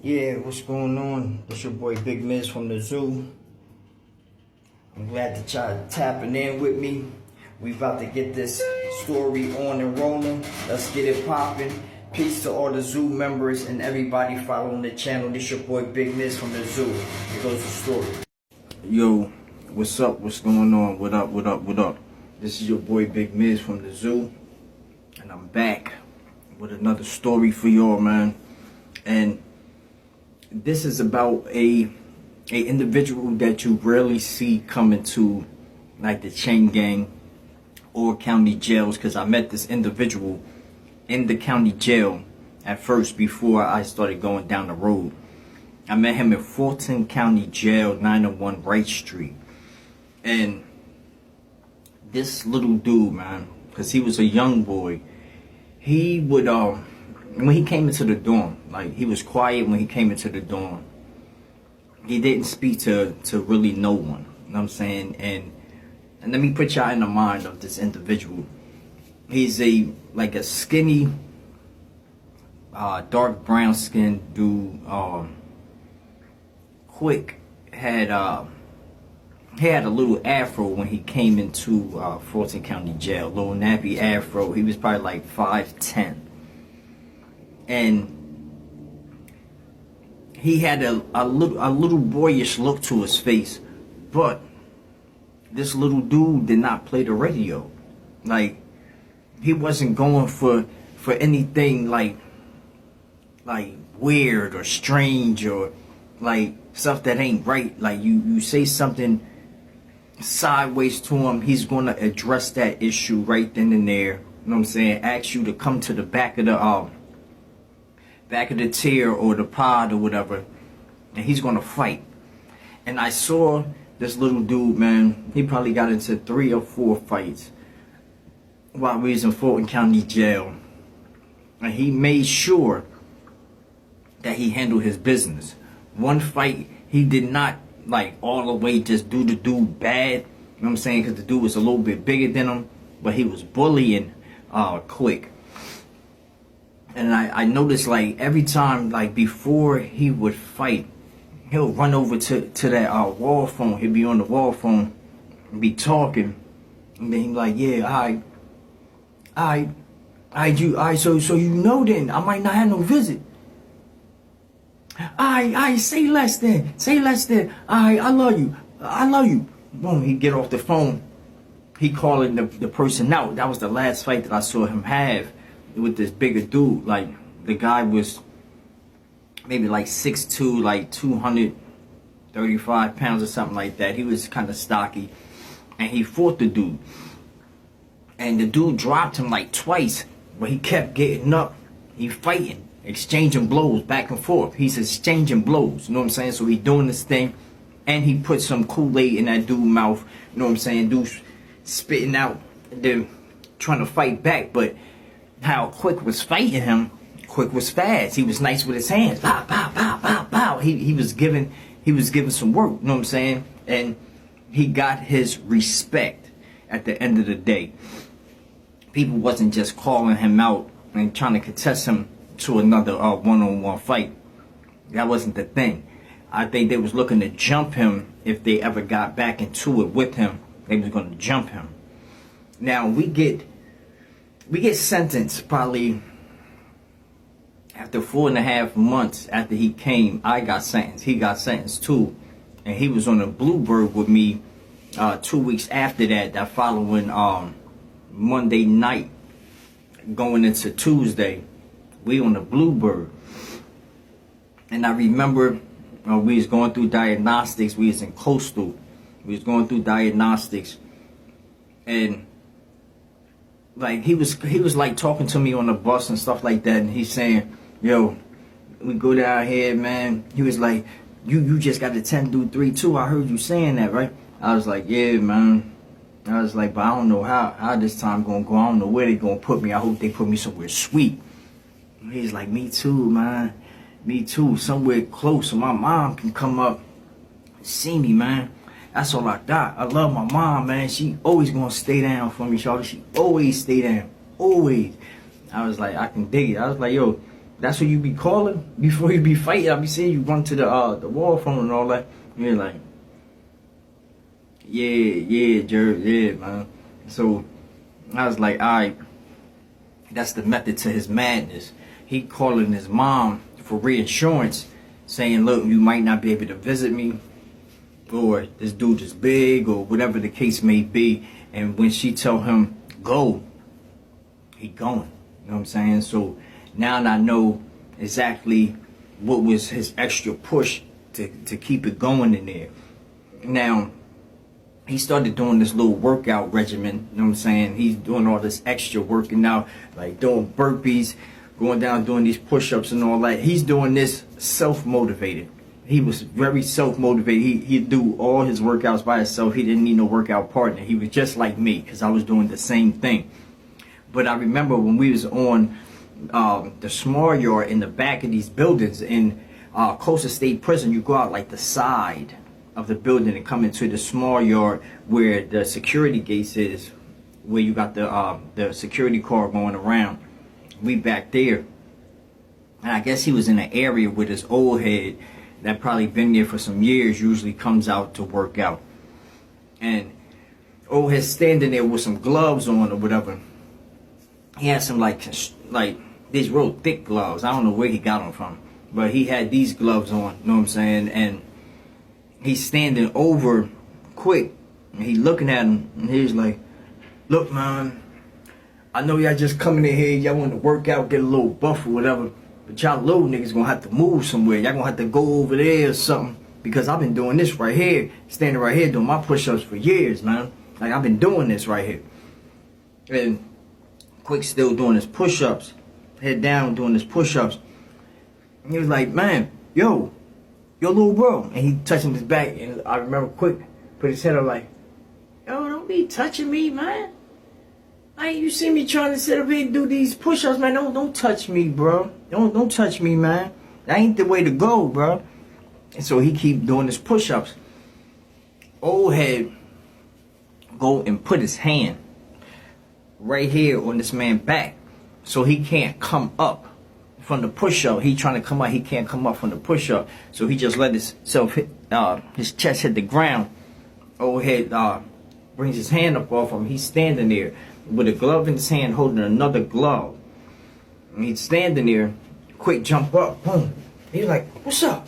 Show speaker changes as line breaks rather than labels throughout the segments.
Yeah, what's going on? It's your boy Big Miz from the zoo. I'm glad that y'all tapping in with me. We about to get this story on and rolling. Let's get it popping. Peace to all the zoo members and everybody following the channel. This your boy Big Miz from the zoo. Here goes the story. Yo, what's up? What's going on? What up? What up? What up? This is your boy Big Miz from the zoo, and I'm back with another story for y'all, man. And this is about a individual that you rarely see coming to like the chain gang or county jails, because I met this individual in the county jail at first before I started going down the road. I met him in Fulton County Jail, 901 Wright Street. And this little dude, man, because he was a young boy, he would when he came into the dorm, like, he was quiet when he came into the dorm. He didn't speak to really no one. You know what I'm saying? And let me put y'all in the mind of this individual. He's a skinny, dark brown skinned dude. Quick had he had a little afro when he came into Fulton County Jail. Little nappy afro. He was probably like 5'10". And he had a little boyish look to his face, but this little dude did not play the radio. Like, he wasn't going for anything like weird or strange or like stuff that ain't right. Like, you say something sideways to him, he's gonna address that issue right then and there. You know what I'm saying? Ask you to come to the back of the tier or the pod or whatever, and he's gonna fight. And I saw this little dude, man, he probably got into 3 or 4 fights while we was in Fulton County Jail, and he made sure that he handled his business. One fight, he did not like all the way just do the dude bad, you know what I'm saying, because the dude was a little bit bigger than him, but he was bullying Quick. And I noticed, like, every time, like, before he would fight, he'll run over to that wall phone. He'll be on the wall phone and be talking. And then he's like, yeah, so you know then, I might not have no visit. Say less then. I love you. Boom, he get off the phone. He calling the person out. That was the last fight that I saw him have with this bigger dude. Like, the guy was maybe like 6'2", like 235 pounds or something like that. He was kind of stocky, and he fought the dude, and the dude dropped him like twice, but he kept getting up. He fighting, exchanging blows back and forth. He's exchanging blows, you know what I'm saying? So he doing this thing, and he put some Kool-Aid in that dude's mouth, you know what I'm saying? Dude spitting out, then trying to fight back. But how Quick was fighting him, Quick was fast. He was nice with his hands. Pow, pow, pow, pow, pow. He was giving some work, you know what I'm saying? And he got his respect at the end of the day. People wasn't just calling him out and trying to contest him to another one-on-one fight. That wasn't the thing. I think they was looking to jump him if they ever got back into it with him. They was going to jump him. Now we get sentenced probably after 4.5 months after he came. I got sentenced. He got sentenced too, and he was on a Bluebird with me 2 weeks after that. That following Monday night, going into Tuesday, we on the Bluebird. And I remember we was going through diagnostics. We was in Coastal. We was going through diagnostics, and like he was like talking to me on the bus and stuff like that, and he's saying, yo, we go down here, man. He was like, you just got the 10 through 3 too. I heard you saying that, right? I was like, yeah, man. I was like, but I don't know how this time gonna go. I don't know where they gonna put me. I hope they put me somewhere sweet. He's like, me too, man. Me too. Somewhere close so my mom can come up and see me, man. That's all I got. I love my mom, man. She always gonna stay down for me, Charlie. She always stay down. Always. I was like, I can dig it. I was like, yo, That's what you be calling before you be fighting. I be seeing you run to the wall phone and all that. And you're like, yeah, Jerry, yeah, man. So I was like, all right, that's the method to his madness. He calling his mom for reassurance, saying, look, you might not be able to visit me, or this dude is big, or whatever the case may be. And when she tell him go, he going. You know what I'm saying? So now I know exactly what was his extra push to keep it going in there. Now, he started doing this little workout regimen. You know what I'm saying? He's doing all this extra working out, like doing burpees, going down doing these push-ups and all that. He's doing this self-motivated. He was very self-motivated. He'd do all his workouts by himself. He didn't need no workout partner. He was just like me, because I was doing the same thing. But I remember when we was on the small yard in the back of these buildings in Coastal State Prison, you go out like the side of the building and come into the small yard where the security gates is, where you got the security car going around. We back there. And I guess he was in an area with his old head that probably been there for some years, usually comes out to work out. And old head standing there with some gloves on or whatever. He had some like these real thick gloves. I don't know where he got them from, but he had these gloves on, you know what I'm saying? And he's standing over quick, and he looking at him, and he's like, look, man, I know y'all just coming in here, y'all want to work out, get a little buff or whatever, but y'all little niggas gonna have to move somewhere. Y'all gonna have to go over there or something, because I've been doing this right here, standing right here doing my push-ups for years, man. Like, I've been doing this right here. And Quick still doing his push-ups, head down doing his push-ups. And he was like, man, yo, little bro. And he touching his back, and I remember Quick put his head up like, yo, don't be touching me, man. Like, you see me trying to sit up here and do these push-ups, man. Don't touch me, bro. Don't touch me, man. That ain't the way to go, bro. And so he keep doing his push-ups. Old head go and put his hand right here on this man's back, so he can't come up from the push-up. He trying to come up, he can't come up from the push-up, so he just let himself hit, his chest hit the ground. Old head brings his hand up off him. He's standing there with a glove in his hand, holding another glove. And he's standing there. Quick jump up, boom. He's like, what's up?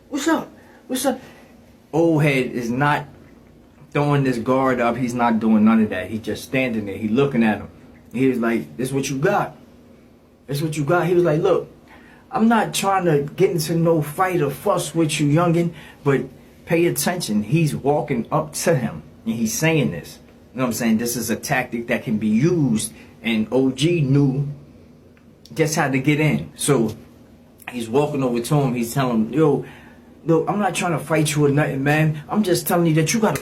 What's up? What's up? Old head is not throwing this guard up. He's not doing none of that. He's just standing there. He looking at him. He was like, this what you got? This what you got? He was like, look, I'm not trying to get into no fight or fuss with you, youngin', but pay attention. He's walking up to him, and he's saying this. You know what I'm saying? This is a tactic that can be used, and OG knew just how to get in. So he's walking over to him. He's telling him, yo, look, I'm not trying to fight you or nothing, man. I'm just telling you that you got to...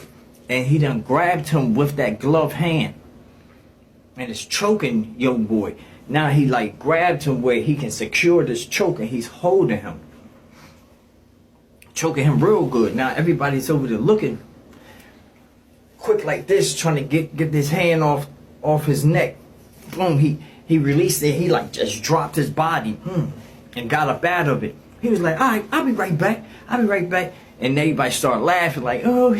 And he done grabbed him with that glove hand. And it's choking young boy. Now he like grabbed him where he can secure this choke, and he's holding him. Choking him real good. Now everybody's over there looking. Quick like this, trying to get this hand off his neck. Boom, he released it. He like just dropped his body and got up out of it. He was like, all right, I'll be right back. I'll be right back. And everybody started laughing like, oh,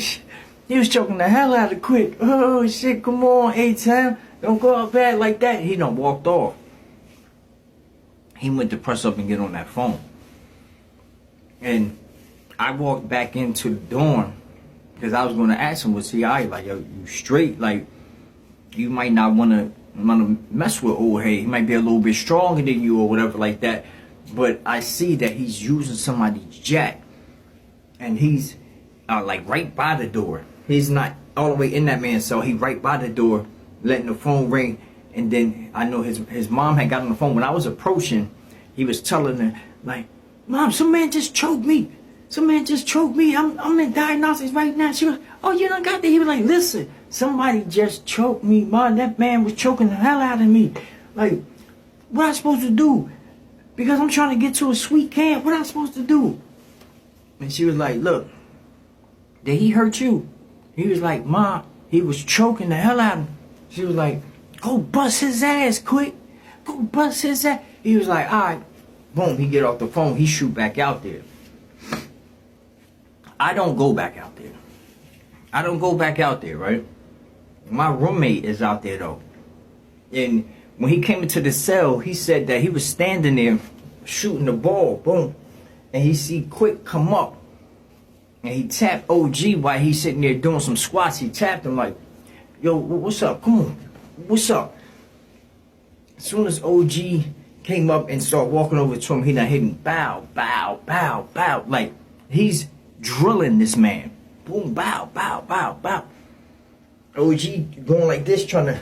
he was choking the hell out of Quick. Oh, shit, come on, A-Town. Don't go out bad like that. He done walked off. He went to press up and get on that phone. And I walked back into the dorm because I was going to ask him, was he all right? Like, yo, you straight? Like, you might not want to mess with old head. He might be a little bit stronger than you or whatever like that. But I see that he's using somebody's jack. And he's like right by the door. He's not all the way in that man's cell. He right by the door, letting the phone ring. And then I know his mom had got on the phone. When I was approaching, he was telling her, like, Mom, some man just choked me. Some man just choked me. I'm in diagnostics right now. She was, oh, you done got there? He was like, listen, somebody just choked me, Mom. That man was choking the hell out of me. Like, what I supposed to do? Because I'm trying to get to a sweet camp. What I supposed to do? And she was like, look, did he hurt you? He was like, Mom, he was choking the hell out of him. She was like, go bust his ass quick. Go bust his ass. He was like, all right. Boom, he get off the phone, he shoot back out there. I don't go back out there. I don't go back out there, right? My roommate is out there though. And when he came into the cell, he said that he was standing there shooting the ball, boom. And he see Quick come up. And he tapped OG while he's sitting there doing some squats. He tapped him like, yo, what's up? Come on. What's up? As soon as OG came up and started walking over to him, he done hit him. Bow, bow, bow, bow. Like, he's drilling this man. Boom, bow, bow, bow, bow. OG going like this, trying to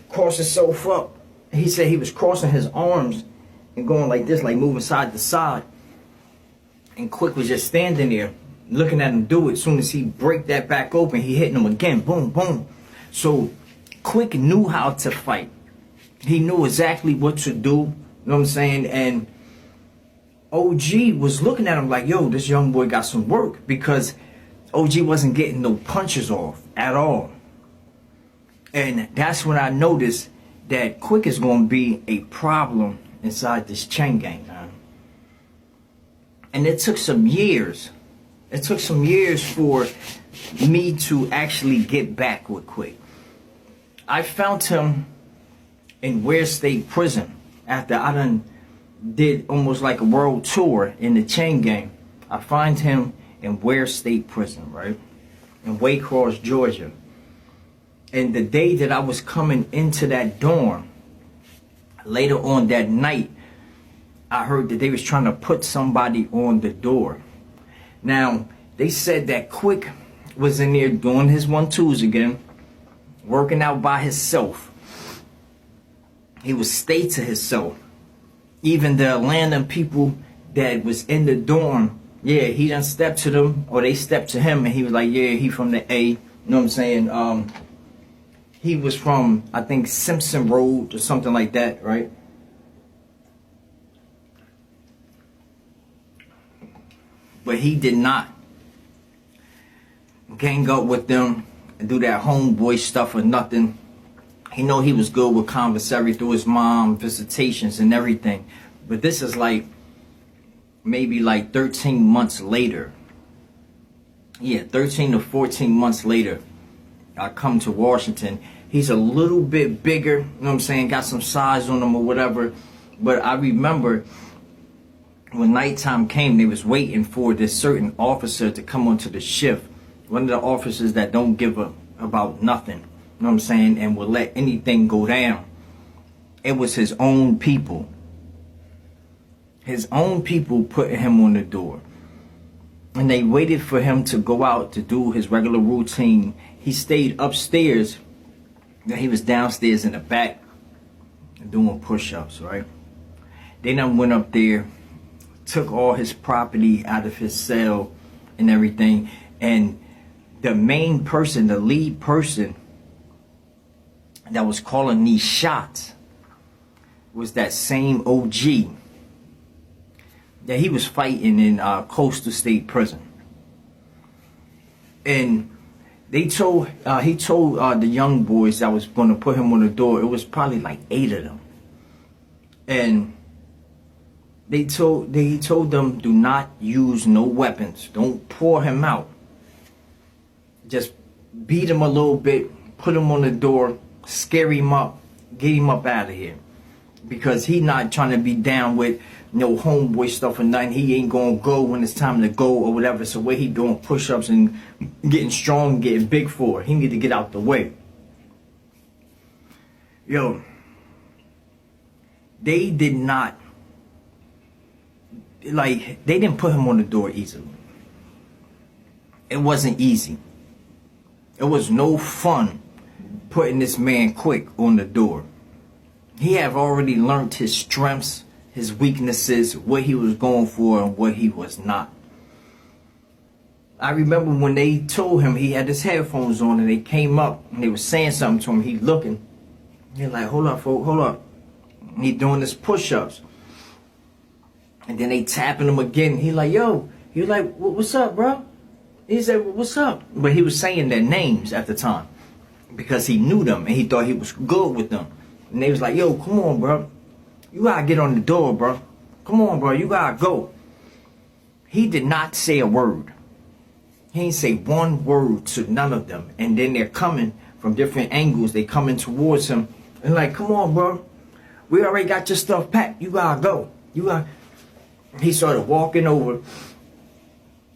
cross himself up. He said he was crossing his arms and going like this, like moving side to side. And Quick was just standing there, looking at him do it. As soon as he break that back open, he hitting him again. Boom, boom. So Quick knew how to fight. He knew exactly what to do. You know what I'm saying? And OG was looking at him like, yo, this young boy got some work, because OG wasn't getting no punches off at all. And that's when I noticed that Quick is going to be a problem inside this chain gang, man. And it took some years. It took some years for me to actually get back with Quick. I found him in Ware State Prison after I done did almost like a world tour in the chain gang. I find him in Ware State Prison, right? In Waycross, Georgia. And the day that I was coming into that dorm, later on that night, I heard that they was trying to put somebody on the door. Now, they said that Quick was in there doing his 1-2s again, working out by himself. He would stay to himself. Even the Atlanta people that was in the dorm, yeah, he done stepped to them, or they stepped to him, and he was like, yeah, he from the A. You know what I'm saying? He was from, I think, Simpson Road or something like that, right? But he did not gang up with them and do that homeboy stuff or nothing. He know he was good with commissary through his mom, visitations and everything. But this is like, maybe like 13 months later. Yeah, 13 to 14 months later, I come to Washington. He's a little bit bigger, you know what I'm saying? Got some size on him or whatever. But I remember when nighttime came, they was waiting for this certain officer to come onto the shift. One of the officers that don't give a about nothing, you know what I'm saying, and will let anything go down. It was his own people. His own people putting him on the door. And they waited for him to go out to do his regular routine. He stayed upstairs. Then he was downstairs in the back doing push-ups, right? They done went up there, took all his property out of his cell and everything. And the main person, the lead person that was calling these shots was that same OG that he was fighting in Coastal State Prison. And they told he told the young boys that was going to put him on the door, it was probably like 8 of them. And he told them, do not use no weapons. Don't pour him out. Just beat him a little bit, put him on the door, scare him up, get him up out of here. Because he not trying to be down with no homeboy stuff or nothing. He ain't gonna go when it's time to go or whatever. So what he doing push-ups and getting strong, getting big for. He need to get out the way. Yo, they did not, like, they didn't put him on the door easily. It wasn't easy. It was no fun putting this man Quick on the door. He have already learned his strengths, his weaknesses, what he was going for and what he was not. I remember when they told him he had his headphones on and they came up and they were saying something to him, he looking. He like, hold up, folks, hold up. And he doing his push-ups. And then they tapping him again. He like, yo. He was like, what's up, bro? He said, what's up? But he was saying their names at the time because he knew them and he thought he was good with them. And they was like, yo, come on, bro. You gotta get on the door, bro. Come on, bro, you gotta go. He did not say a word. He ain't say one word to none of them. And then they're coming from different angles. They coming towards him. And like, come on, bro. We already got your stuff packed. You gotta go. He started walking over.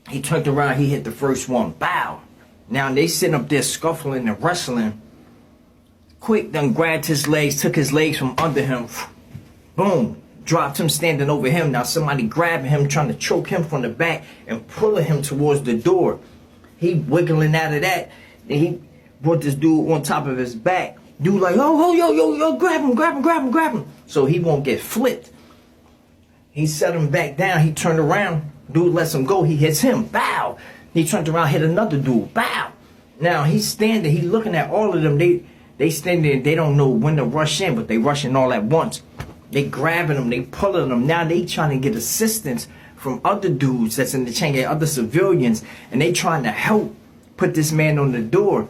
He turned around. He hit the first one. Bow. Now they sitting up there scuffling and wrestling. Quick done grabbed his legs, took his legs from under him. Boom. Dropped him standing over him. Now somebody grabbing him, trying to choke him from the back and pulling him towards the door. He wiggling out of that. Then he brought this dude on top of his back. Dude like, oh, yo, grab him. So he won't get flipped. He set him back down. He turned around. Dude lets him go. He hits him. Bow. He turned around, hit another dude. Bow. Now he's standing. He looking at all of them. They standing. They don't know when to rush in, but they rushing all at once. They grabbing them. They pulling them. Now they trying to get assistance from other dudes that's in the chain gang, other civilians, and they trying to help put this man on the door.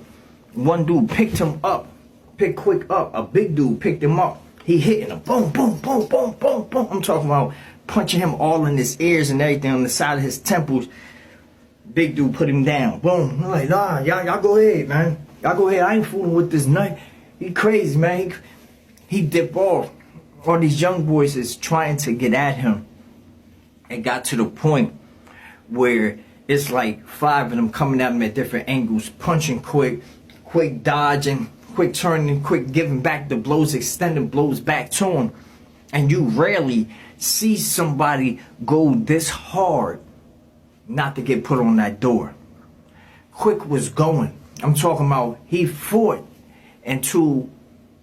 One dude picked him up. Picked Quick up. A big dude picked him up. He hitting him. Boom, boom, boom, boom, boom, boom. I'm talking about punching him all in his ears and everything on the side of his temples. Big dude put him down. Boom. I'm like, nah, y'all go ahead, man. Y'all go ahead. I ain't fooling with this knife. He crazy, man. He dipped off. All these young boys is trying to get at him. It got to the point where it's like 5 of them coming at him at different angles, punching Quick dodging, Quick turning, Quick giving back the blows, extending blows back to him. And you rarely see somebody go this hard not to get put on that door. Quick was going. I'm talking about he fought until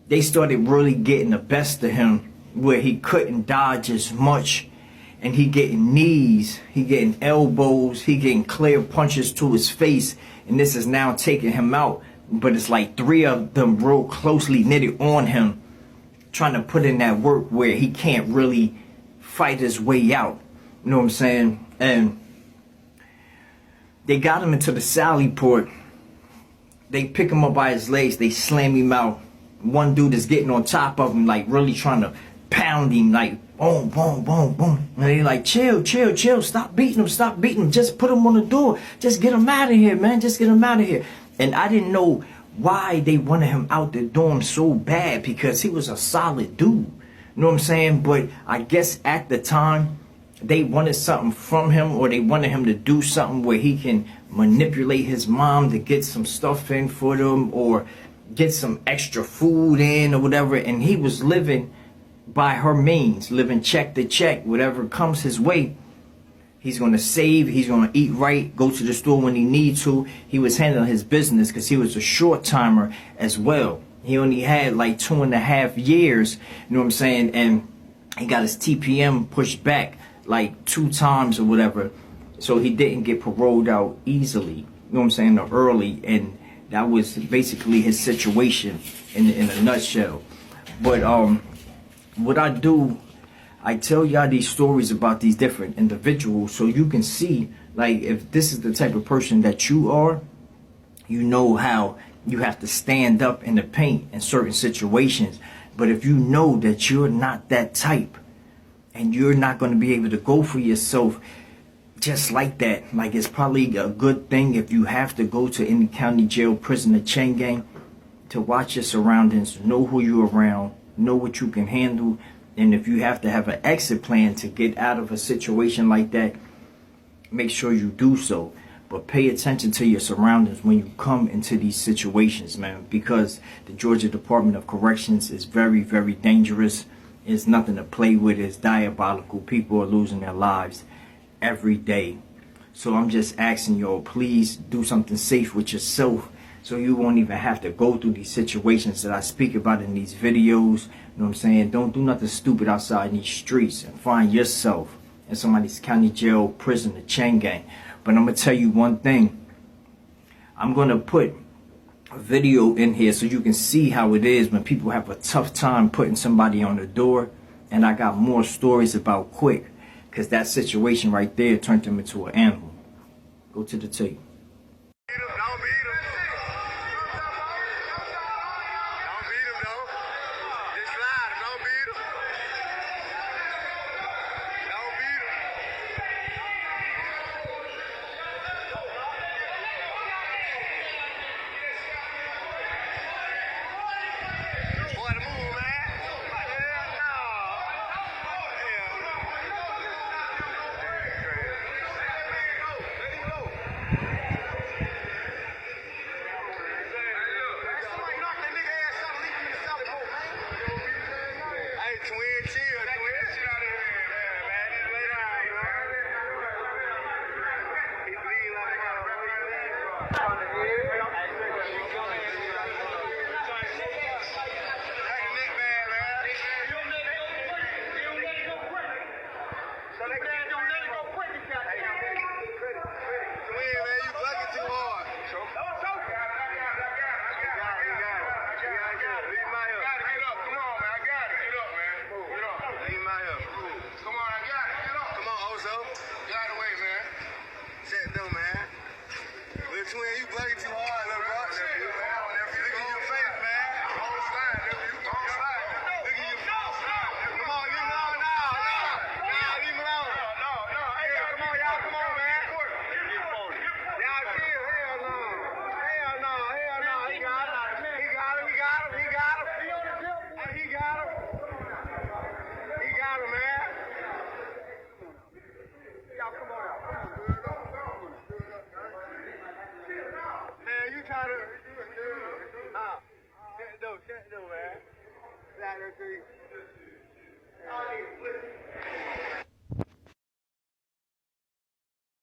they started really getting the best of him, where he couldn't dodge as much, and he getting knees, he getting elbows, he getting clear punches to his face, and this is now taking him out. But it's like 3 of them real closely knitted on him, trying to put in that work where he can't really fight his way out. You know what I'm saying? And they got him into the Sally port. They pick him up by his legs, they slam him out. One dude is getting on top of him, like really trying to pound him, like boom, boom, boom, boom. And they like, chill, stop beating him, just put him on the door, just get him out of here, man, just get him out of here. And I didn't know why they wanted him out the dorm so bad, because he was a solid dude, you know what I'm saying? But I guess at the time they wanted something from him, or they wanted him to do something where he can manipulate his mom to get some stuff in for them, or get some extra food in, or whatever. And he was living by her means, living check to check, whatever comes his way. He's going to save, he's going to eat right, go to the store when he needs to. He was handling his business because he was a short timer as well. He only had like 2.5 years, you know what I'm saying? And he got his TPM pushed back like 2 times or whatever. So he didn't get paroled out easily, you know what I'm saying, or early. And that was basically his situation in a nutshell. But what I do, I tell y'all these stories about these different individuals so you can see, like, if this is the type of person that you are, you know how you have to stand up in the paint in certain situations. But if you know that you're not that type, and you're not going to be able to go for yourself just like that, like, it's probably a good thing if you have to go to any county jail, prison, or chain gang, to watch your surroundings, know who you're around, know what you can handle. And if you have to have an exit plan to get out of a situation like that, make sure you do so. But pay attention to your surroundings when you come into these situations, man, because the Georgia Department of Corrections is very, very dangerous. It's nothing to play with. It's diabolical. People are losing their lives every day. So I'm just asking y'all, please do something safe with yourself, so you won't even have to go through these situations that I speak about in these videos. You know what I'm saying? Don't do nothing stupid outside in these streets and find yourself in somebody's county jail, prison, or chain gang. But I'm going to tell you one thing. I'm going to put a video in here so you can see how it is when people have a tough time putting somebody on the door. And I got more stories about Quick, because that situation right there turned him into an animal. Go to the tape.
Don't Twin, you bugging too hard, little bro. Look at your face, man. Don't slide, nigga. You don't slide. Look at your face. Come on, leave me alone now. Nah, leave me alone. No. Hey, come on, y'all. Come on, man. Y'all chill. Hell no. He got him. Hey, he got him. He got him, man. Y'all come on out. Man, you try to... Shut the door, man. That